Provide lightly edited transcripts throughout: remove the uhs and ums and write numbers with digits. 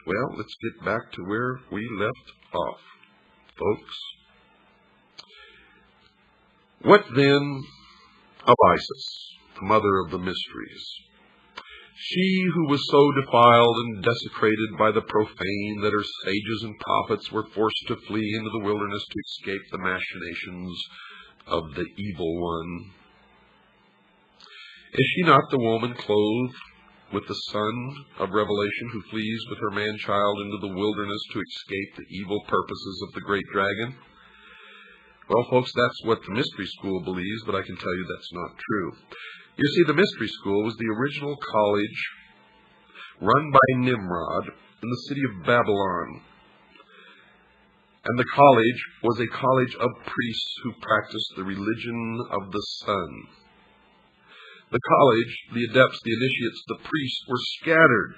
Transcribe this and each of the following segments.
Well, let's get back to where we left off, folks. What then of Isis, the mother of the mysteries? She who was so defiled and desecrated by the profane that her sages and prophets were forced to flee into the wilderness to escape the machinations of the evil one. Is she not the woman clothed with the son of revelation who flees with her man-child into the wilderness to escape the evil purposes of the great dragon? Well, folks, that's what the mystery school believes, but I can tell you that's not true. You see, the mystery school was the original college run by Nimrod in the city of Babylon. And the college was a college of priests who practiced the religion of the sun. The college, the adepts, the initiates, the priests were scattered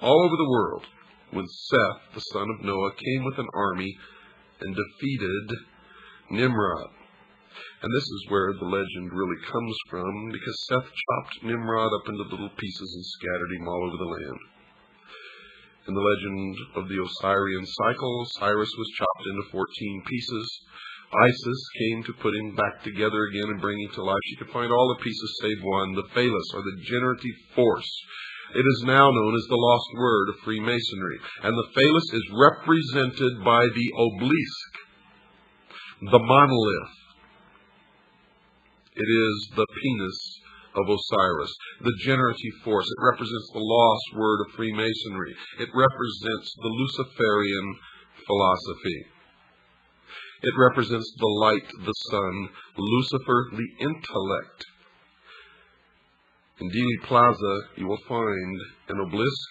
all over the world when Seth, the son of Noah, came with an army and defeated Nimrod. And this is where the legend really comes from, because Seth chopped Nimrod up into little pieces and scattered him all over the land. In the legend of the Osirian cycle, Osiris was chopped into 14 pieces. Isis came to put him back together again and bring him to life. She could find all the pieces save one, the phallus, or the generative force. It is now known as the lost word of Freemasonry. And the phallus is represented by the obelisk, the monolith. It is the penis of Osiris, the generative force. It represents the lost word of Freemasonry. It represents the Luciferian philosophy. It represents the light, the sun, Lucifer, the intellect. In Dealey Plaza, you will find an obelisk.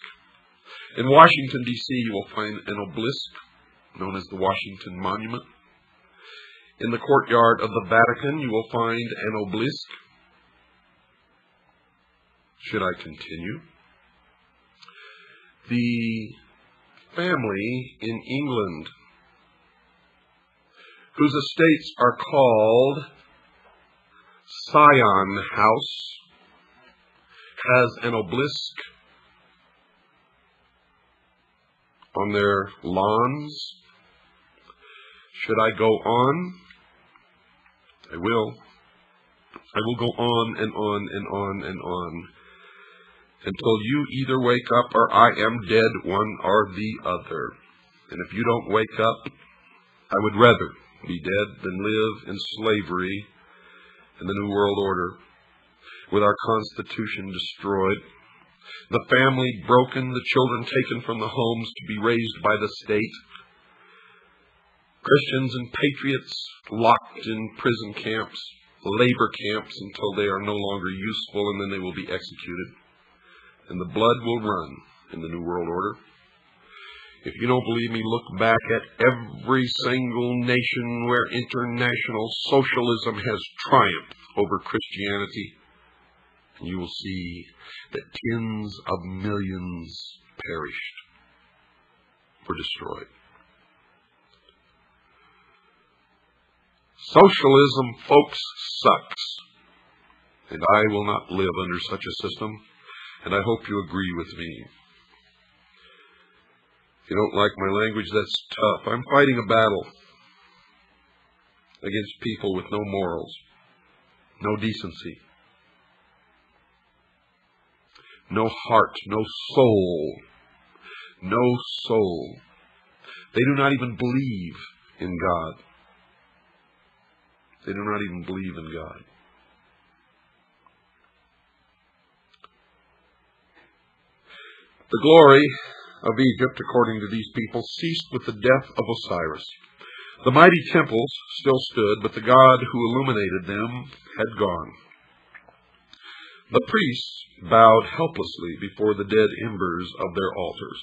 In Washington, D.C., you will find an obelisk known as the Washington Monument. In the courtyard of the Vatican, you will find an obelisk. Should I continue? The family in England, whose estates are called Scion House, has an obelisk on their lawns. Should I go on? I will. I will go on and on and on and on until you either wake up or I am dead, one or the other. And if you don't wake up, I would rather be dead than live in slavery in the New World Order, with our Constitution destroyed, the family broken, the children taken from the homes to be raised by the state, Christians and patriots locked in prison camps, labor camps, until they are no longer useful, and then they will be executed. And the blood will run in the New World Order. If you don't believe me, look back at every single nation where international socialism has triumphed over Christianity, and you will see that tens of millions perished, were destroyed. Socialism, folks, sucks. And I will not live under such a system, and I hope you agree with me. If you don't like my language, that's tough. I'm fighting a battle against people with no morals, no decency, no heart, no soul. No soul. They do not even believe in God. They do not even believe in God. The glory of Egypt, according to these people, ceased with the death of Osiris. The mighty temples still stood, but the God who illuminated them had gone. The priests bowed helplessly before the dead embers of their altars,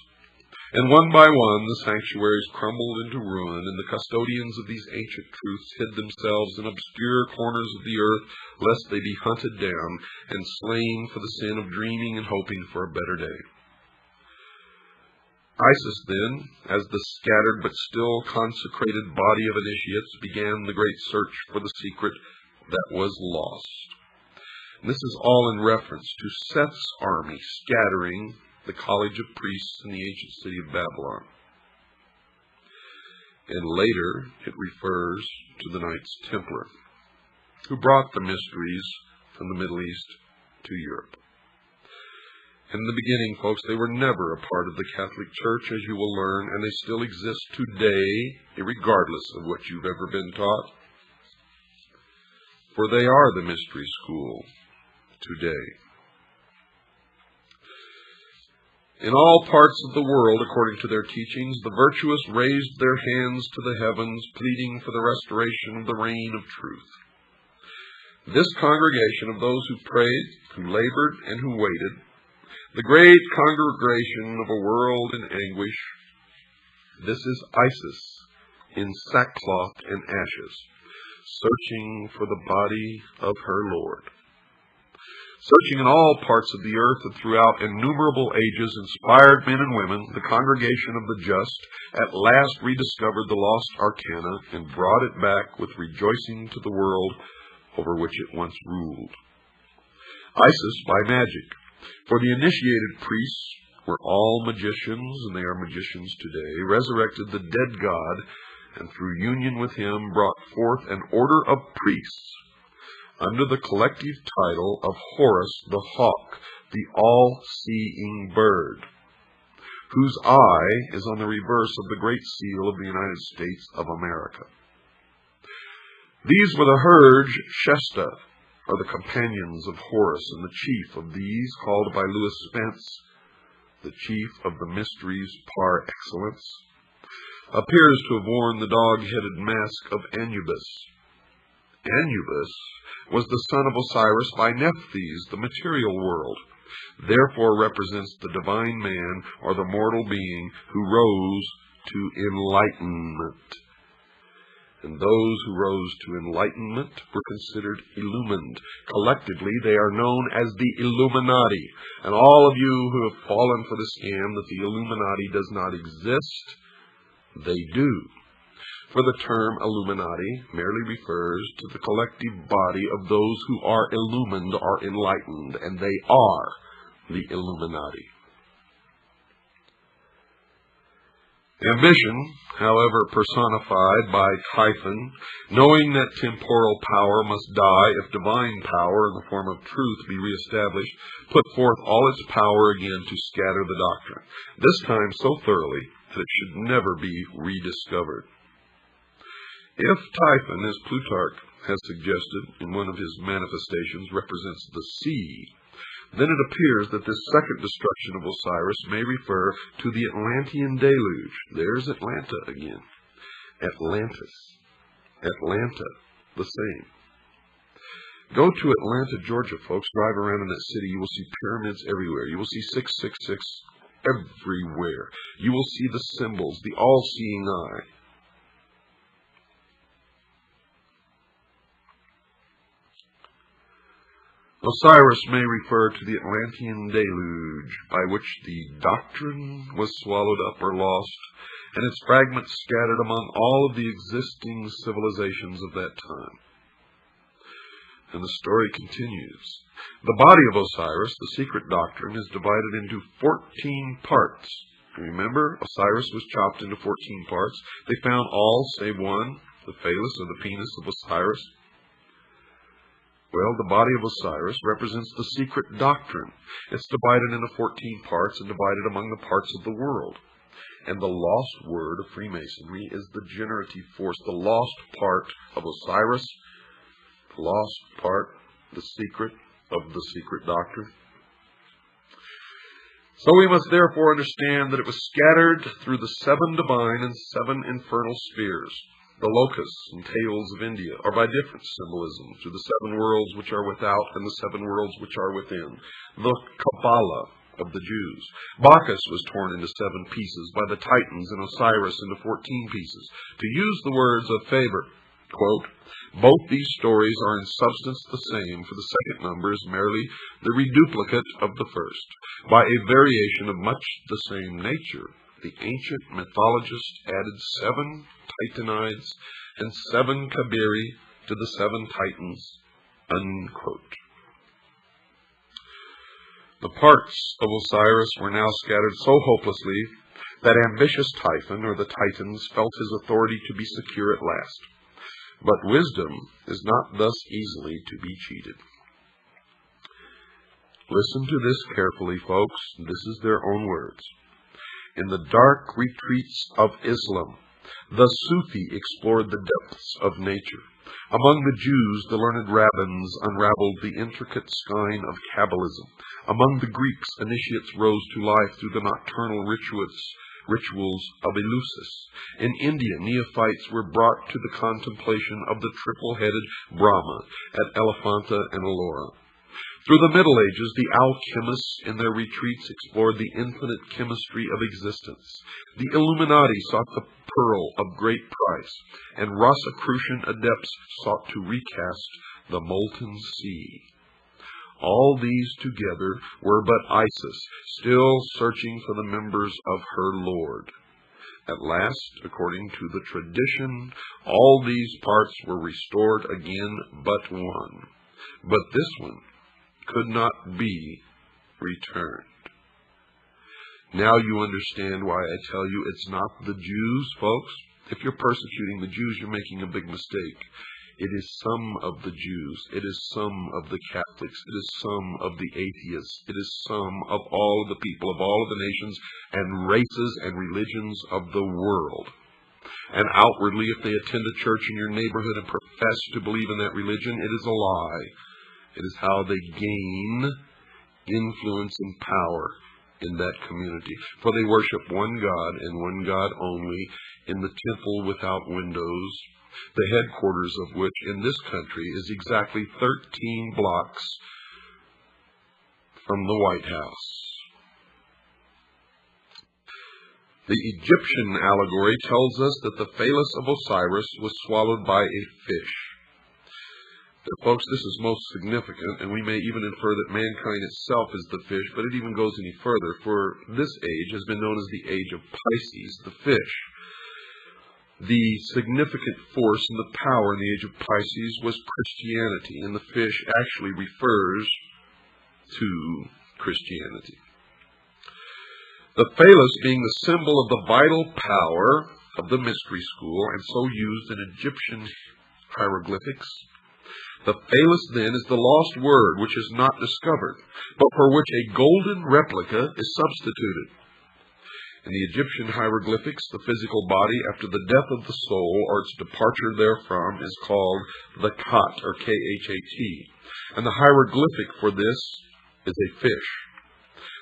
and one by one the sanctuaries crumbled into ruin, and the custodians of these ancient truths hid themselves in obscure corners of the earth, lest they be hunted down and slain for the sin of dreaming and hoping for a better day. Isis then, as the scattered but still consecrated body of initiates, began the great search for the secret that was lost. And this is all in reference to Seth's army scattering the college of priests in the ancient city of Babylon. And later it refers to the Knights Templar, who brought the mysteries from the Middle East to Europe. In the beginning, folks, they were never a part of the Catholic Church, as you will learn, and they still exist today, regardless of what you've ever been taught. For they are the mystery school today. In all parts of the world, according to their teachings, the virtuous raised their hands to the heavens, pleading for the restoration of the reign of truth. This congregation of those who prayed, who labored, and who waited, the great congregation of a world in anguish, this is Isis in sackcloth and ashes, searching for the body of her Lord. Searching in all parts of the earth and throughout innumerable ages, inspired men and women, the congregation of the just at last rediscovered the lost arcana and brought it back with rejoicing to the world over which it once ruled. Isis by magic, for the initiated priests were all magicians, and they are magicians today, resurrected the dead God, and through union with him brought forth an order of priests under the collective title of Horus the hawk, the all-seeing bird, whose eye is on the reverse of the great seal of the United States of America. These were the Hurge Shesta, or the companions of Horus, and the chief of these, called by Louis Spence the chief of the mysteries par excellence, appears to have worn the dog-headed mask of Anubis. Anubis was the son of Osiris by Nephthys, the material world, therefore represents the divine man, or the mortal being, who rose to enlightenment. And those who rose to enlightenment were considered illumined. Collectively, they are known as the Illuminati. And all of you who have fallen for the scam that the Illuminati does not exist, they do. For the term Illuminati merely refers to the collective body of those who are illumined or enlightened, and they are the Illuminati. Ambition, however, personified by Typhon, knowing that temporal power must die if divine power in the form of truth be reestablished, put forth all its power again to scatter the doctrine, this time so thoroughly that it should never be rediscovered. If Typhon, as Plutarch has suggested in one of his manifestations, represents the sea, then it appears that this second destruction of Osiris may refer to the Atlantean deluge. There's Atlanta again. Atlantis. Atlanta, the same. Go to Atlanta, Georgia, folks. Drive around in that city. You will see pyramids everywhere. You will see 666 everywhere. You will see the symbols, the all-seeing eye. Osiris may refer to the Atlantean deluge, by which the doctrine was swallowed up or lost, and its fragments scattered among all of the existing civilizations of that time. And the story continues. The body of Osiris, the secret doctrine, is divided into 14 parts. Remember, Osiris was chopped into 14 parts. They found all save one, the phallus, or the penis of Osiris. Well, the body of Osiris represents the secret doctrine. It's divided into 14 parts and divided among the parts of the world. And the lost word of Freemasonry is the generative force, the lost part of Osiris, the lost part, the secret of the secret doctrine. So we must therefore understand that it was scattered through the 7 divine and 7 infernal spheres. The locusts and tails of India are by different symbolism through the 7 worlds which are without and the 7 worlds which are within. The Kabbalah of the Jews. Bacchus was torn into 7 pieces by the Titans, and Osiris into 14 pieces. To use the words of Faber, quote, both these stories are in substance the same, for the second number is merely the reduplicate of the first. By a variation of much the same nature, the ancient mythologists added 7 Titanides and 7 Kabiri to the 7 Titans, unquote. The parts of Osiris were now scattered so hopelessly that ambitious Typhon, or the Titans, felt his authority to be secure at last. But wisdom is not thus easily to be cheated. Listen to this carefully, folks. This is their own words. In the dark retreats of Islam, the Sufi explored the depths of nature. Among the Jews, the learned rabbins unraveled the intricate skein of Kabbalism. Among the Greeks, initiates rose to life through the nocturnal rituals of Eleusis. In India, neophytes were brought to the contemplation of the triple-headed Brahma at Elephanta and Ellora. Through the Middle Ages, the alchemists in their retreats explored the infinite chemistry of existence. The Illuminati sought the pearl of great price, and Rosicrucian adepts sought to recast the molten sea. All these together were but Isis, still searching for the members of her Lord. At last, according to the tradition, all these parts were restored again but one. But this one could not be returned. Now you understand why I tell you it's not the Jews, folks. If you're persecuting the Jews, you're making a big mistake. It is some of the Jews. It is some of the Catholics. It is some of the atheists. It is some of all of the people of all of the nations and races and religions of the world. And outwardly, if they attend a church in your neighborhood and profess to believe in that religion, it is a lie. It is how they gain influence and power in that community. For they worship one God and one God only in the temple without windows, the headquarters of which in this country is exactly 13 blocks from the White House. The Egyptian allegory tells us that the phallus of Osiris was swallowed by a fish. Now, folks, this is most significant, and we may even infer that mankind itself is the fish, but it even goes any further, for this age has been known as the age of Pisces, the fish. The significant force and the power in the age of Pisces was Christianity, and the fish actually refers to Christianity. The phallus being the symbol of the vital power of the mystery school, and so used in Egyptian hieroglyphics. The phallus, then, is the lost word which is not discovered, but for which a golden replica is substituted. In the Egyptian hieroglyphics, the physical body after the death of the soul, or its departure therefrom, is called the khat, or K-H-A-T, and the hieroglyphic for this is a fish.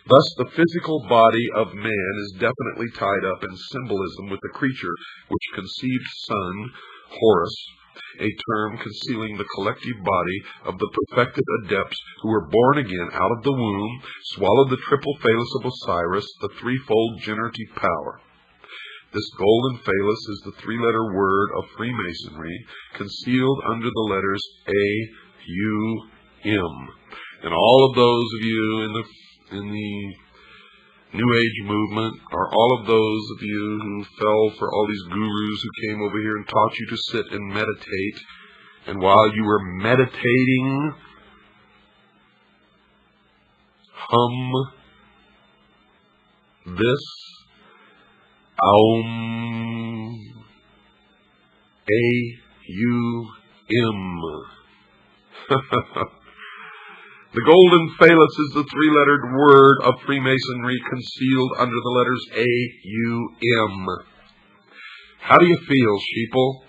Thus, the physical body of man is definitely tied up in symbolism with the creature which conceived son, Horus, a term concealing the collective body of the perfected adepts who were born again out of the womb, swallowed the triple phallus of Osiris, the threefold generative power. This golden phallus is the three-letter word of Freemasonry, concealed under the letters A-U-M. And all of those of you in the New Age movement, or all of those of you who fell for all these gurus who came over here and taught you to sit and meditate, and while you were meditating, hum this Aum A-U-M. The golden phallus is the three-lettered word of Freemasonry concealed under the letters A-U-M. How do you feel, sheeple?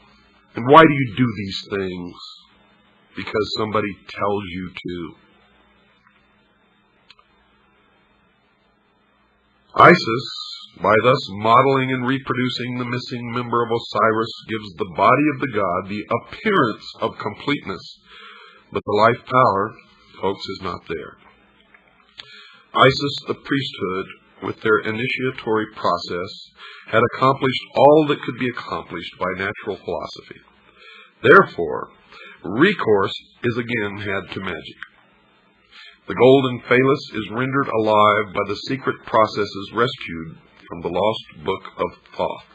And why do you do these things? Because somebody tells you to. Isis, by thus modeling and reproducing the missing member of Osiris, gives the body of the god the appearance of completeness, but the life power, folks, is not there. Isis, the priesthood, with their initiatory process, had accomplished all that could be accomplished by natural philosophy. Therefore, recourse is again had to magic. The golden phallus is rendered alive by the secret processes rescued from the lost book of Thoth.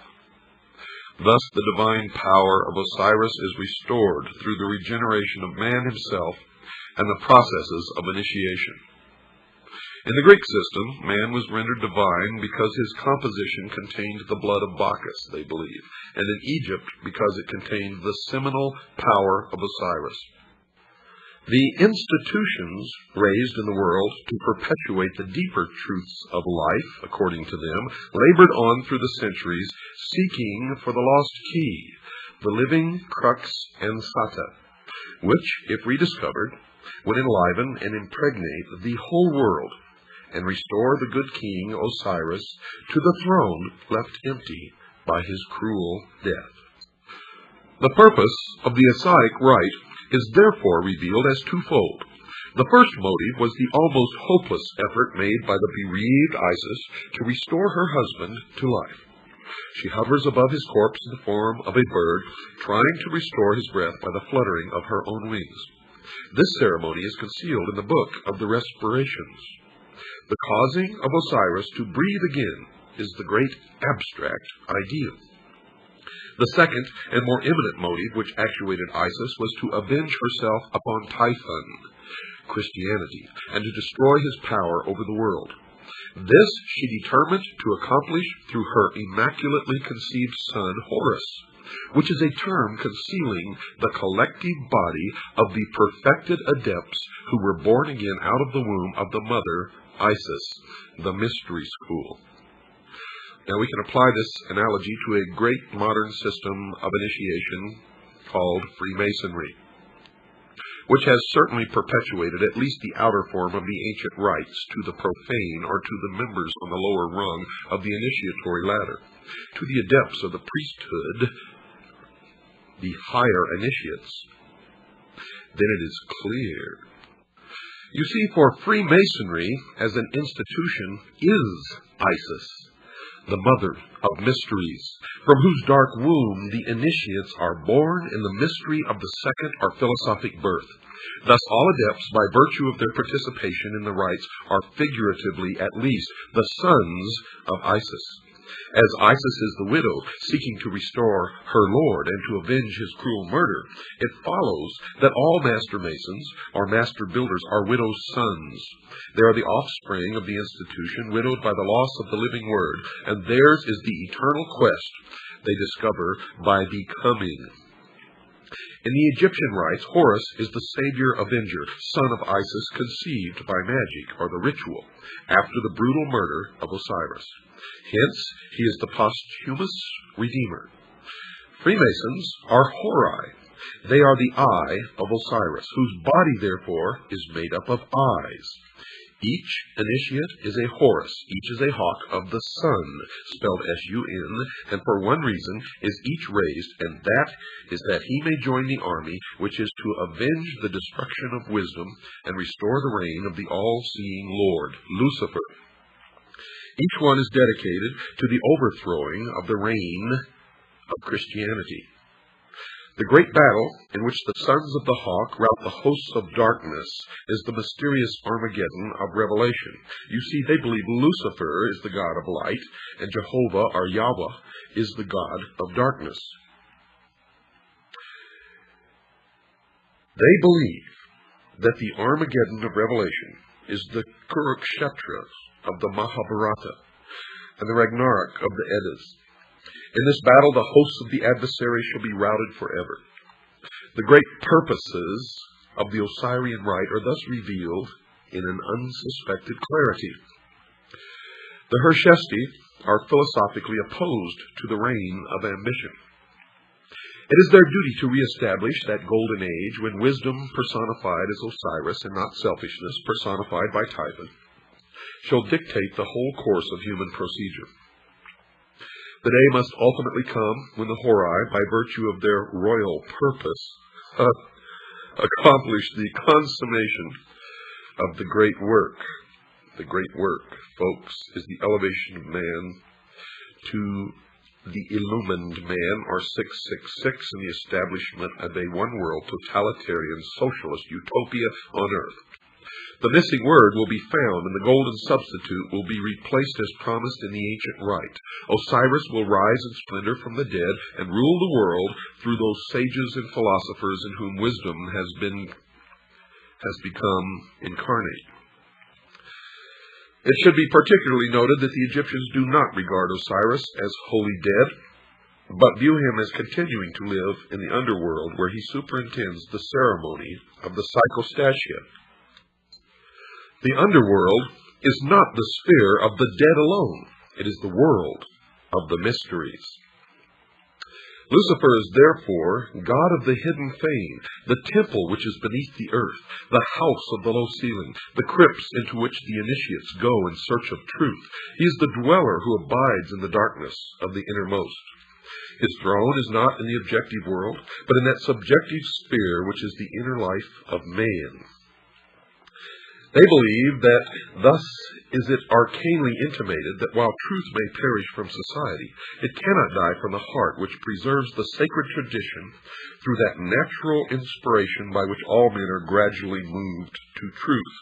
Thus, the divine power of Osiris is restored through the regeneration of man himself and the processes of initiation. In the Greek system, man was rendered divine because his composition contained the blood of Bacchus, they believe, and in Egypt because it contained the seminal power of Osiris. The institutions raised in the world to perpetuate the deeper truths of life, according to them, labored on through the centuries, seeking for the lost key, the living crux ansata, which, if rediscovered, would enliven and impregnate the whole world and restore the good king Osiris to the throne left empty by his cruel death. The purpose of the Osiric rite is therefore revealed as twofold. The first motive was the almost hopeless effort made by the bereaved Isis to restore her husband to life. She hovers above his corpse in the form of a bird, trying to restore his breath by the fluttering of her own wings. This ceremony is concealed in the book of the Respirations. The causing of Osiris to breathe again is the great abstract ideal. The second and more eminent motive which actuated Isis was to avenge herself upon Typhon, Christianity, and to destroy his power over the world. This she determined to accomplish through her immaculately conceived son Horus, which is a term concealing the collective body of the perfected adepts who were born again out of the womb of the mother Isis, the mystery school. Now we can apply this analogy to a great modern system of initiation called Freemasonry, which has certainly perpetuated at least the outer form of the ancient rites to the profane or to the members on the lower rung of the initiatory ladder. To the adepts of the priesthood, the higher initiates, then it is clear. You see, for Freemasonry as an institution is Isis, the mother of mysteries, from whose dark womb the initiates are born in the mystery of the second or philosophic birth. Thus all adepts, by virtue of their participation in the rites, are figuratively at least the sons of Isis. As Isis is the widow seeking to restore her lord and to avenge his cruel murder, it follows that all master masons or master builders are widows' sons. They are the offspring of the institution, widowed by the loss of the living word, and theirs is the eternal quest they discover by becoming. In the Egyptian rites, Horus is the savior avenger, son of Isis, conceived by magic or the ritual after the brutal murder of Osiris. Hence, he is the posthumous redeemer. Freemasons are Hori. They are the eye of Osiris, whose body, therefore, is made up of eyes. Each initiate is a Horus, each is a hawk of the sun, spelled S-U-N, and for one reason is each raised, and that is that he may join the army, which is to avenge the destruction of wisdom and restore the reign of the all-seeing Lord, Lucifer. Each one is dedicated to the overthrowing of the reign of Christianity. The great battle in which the sons of the hawk rout the hosts of darkness is the mysterious Armageddon of Revelation. You see, they believe Lucifer is the god of light, and Jehovah, or Yahweh, is the god of darkness. They believe that the Armageddon of Revelation is the Kurukshetra of the Mahabharata and the Ragnarok of the Eddas. In this battle, the hosts of the adversary shall be routed forever. The great purposes of the Osirian rite are thus revealed in an unsuspected clarity. The Hershesti are philosophically opposed to the reign of ambition. It is their duty to reestablish that golden age when wisdom personified as Osiris and not selfishness personified by Typhon shall dictate the whole course of human procedure. The day must ultimately come when the Hori, by virtue of their royal purpose, accomplish the consummation of the great work. The great work, folks, is the elevation of man to the illumined man, or 666, and the establishment of a one-world, totalitarian, socialist utopia on earth. The missing word will be found, and the golden substitute will be replaced as promised in the ancient rite. Osiris will rise in splendor from the dead and rule the world through those sages and philosophers in whom wisdom has become incarnate. It should be particularly noted that the Egyptians do not regard Osiris as wholly dead, but view him as continuing to live in the underworld, where he superintends the ceremony of the psychostatia. The underworld is not the sphere of the dead alone. It is the world of the mysteries. Lucifer is therefore god of the hidden fane, the temple which is beneath the earth, the house of the low ceiling, the crypts into which the initiates go in search of truth. He is the dweller who abides in the darkness of the innermost. His throne is not in the objective world, but in that subjective sphere which is the inner life of man. They believe that thus is it arcanely intimated that while truth may perish from society, it cannot die from the heart, which preserves the sacred tradition through that natural inspiration by which all men are gradually moved to truth.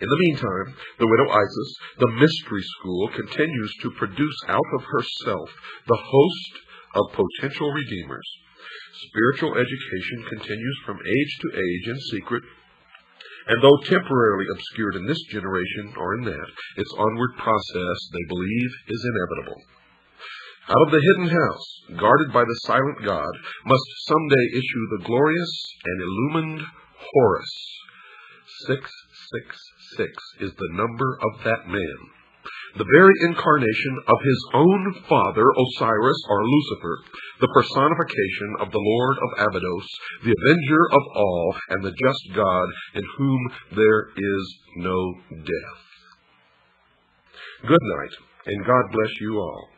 In the meantime, the widow Isis, the mystery school, continues to produce out of herself the host of potential redeemers. Spiritual education continues from age to age in secret, and though temporarily obscured in this generation or in that, its onward process, they believe, is inevitable. Out of the hidden house, guarded by the silent God, must someday issue the glorious and illumined Horus. 666 is the number of that man, the very incarnation of his own father, Osiris, or Lucifer, the personification of the Lord of Abydos, the avenger of all, and the just God in whom there is no death. Good night, and God bless you all.